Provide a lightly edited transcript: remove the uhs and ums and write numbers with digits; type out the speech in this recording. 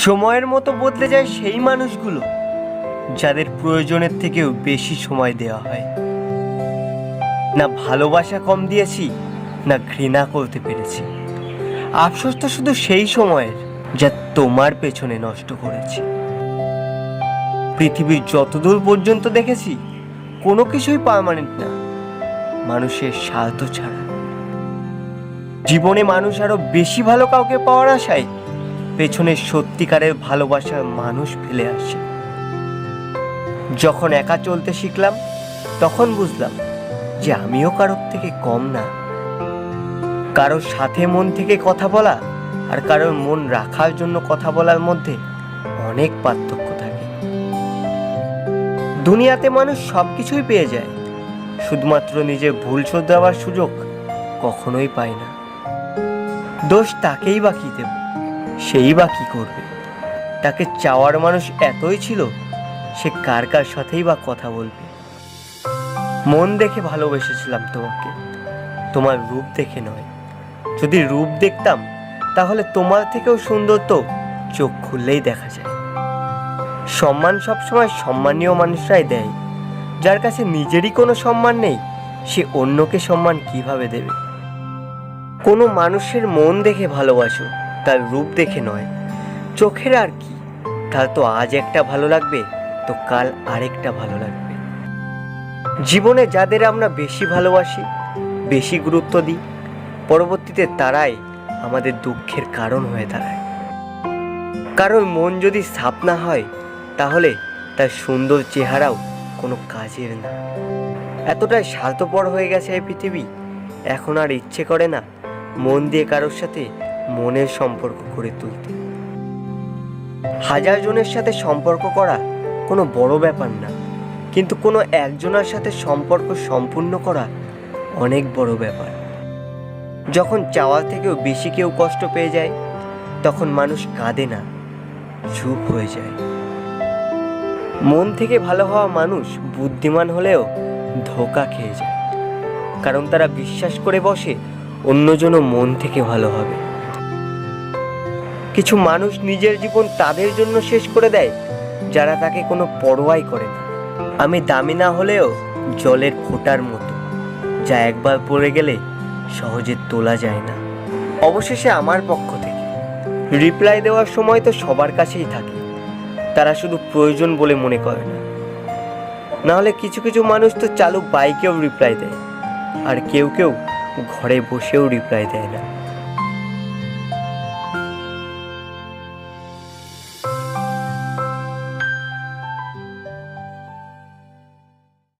সময়ের মতো বদলে যায় সেই মানুষগুলো যাদের প্রয়োজনের থেকেও বেশি সময় দেওয়া হয়। না ভালোবাসা কম দিয়েছি, না ঘৃণা করতে পেরেছি। আফসোস তো শুধু সেই সময়ের যা তোমার পেছনে নষ্ট করেছি। পৃথিবীর যতদূর পর্যন্ত দেখেছি কোনো কিছুই পার্মানেন্ট না, মানুষের স্বার্থ ছাড়া। জীবনে মানুষ আরো বেশি ভালো কাউকে পাওয়ার আশায় পেছনের সত্যিকারের ভালোবাসার মানুষ ফেলে আসে। যখন একা চলতে শিখলাম তখন বুঝলাম যে আমিও কারোর থেকে কম না। কারোর সাথে মন থেকে কথা বলা আর কারোর মন রাখার জন্য কথা বলার মধ্যে অনেক পার্থক্য থাকে। দুনিয়াতে মানুষ সবকিছুই পেয়ে যায়, শুধুমাত্র নিজের ভুল শোধরাবার সুযোগ কখনোই পায় না। দোষ তাকেই বা কি দেব, সেই বা কি করবে? তাকে চাওয়ার মানুষ এতই ছিল, সে কার কার সাথেই বা কথা বলবে? মন দেখে ভালোবেসেছিলাম তোমাকে, তোমার রূপ দেখে নয়। যদি রূপ দেখতাম তাহলে তোমার থেকেও সুন্দর তো চোখ খুললেই দেখা যায়। সম্মান সবসময় সম্মানীয় মানুষরাই দেয়। যার কাছে নিজেরই কোনো সম্মান নেই, সে অন্যকে সম্মান কিভাবে দেবে? কোনো মানুষের মন দেখে ভালোবাসো, তার রূপ দেখে নয়। চোখের আর কি, তার তো আজ একটা ভালো লাগবে তো কাল আরেকটা ভালো লাগবে। জীবনে যাদের আমরা বেশি ভালোবাসি, বেশি গুরুত্ব দিই, পরবর্তীতে তারাই আমাদের দুঃখের কারণ হয়ে দাঁড়ায়। কারণ মন যদি সাফ না হয় তাহলে তার সুন্দর চেহারাও কোনো কাজের না। এতটাই স্বার্থপর হয়ে গেছে এই পৃথিবী, এখন আর ইচ্ছে করে না মন দিয়ে কারোর সাথে মনের সম্পর্ক করে তুলতে। হাজার জনের সাথে সম্পর্ক করা কোনো বড় ব্যাপার না, কিন্তু কোনো একজনের সাথে সম্পর্ক সম্পূর্ণ করা অনেক বড় ব্যাপার। যখন চাওয়ার থেকেও বেশি কেউ কষ্ট পেয়ে যায় তখন মানুষ কাঁদে না, চুপ হয়ে যায়। মন থেকে ভালো হওয়া মানুষ বুদ্ধিমান হলেও ধোঁকা খেয়ে যায়, কারণ তারা বিশ্বাস করে বসে অন্যজনও মন থেকে ভালো হবে। কিছু মানুষ নিজের জীবন তাদের জন্য শেষ করে দেয় যারা তাকে কোনো পরোয়াই করে না। আমি দামি না হলেও জলের ফোঁটার মতো, যা একবার পড়ে গেলে সহজে তোলা যায় না। অবশেষে আমার পক্ষ থেকে রিপ্লাই দেওয়ার সময় তো সবার কাছেই থাকে, তারা শুধু প্রয়োজন বলে মনে করে না। নাহলে কিছু কিছু মানুষ তো চালু বাইকেও রিপ্লাই দেয়, আর কেউ কেউ ঘরে বসেও রিপ্লাই দেয় না।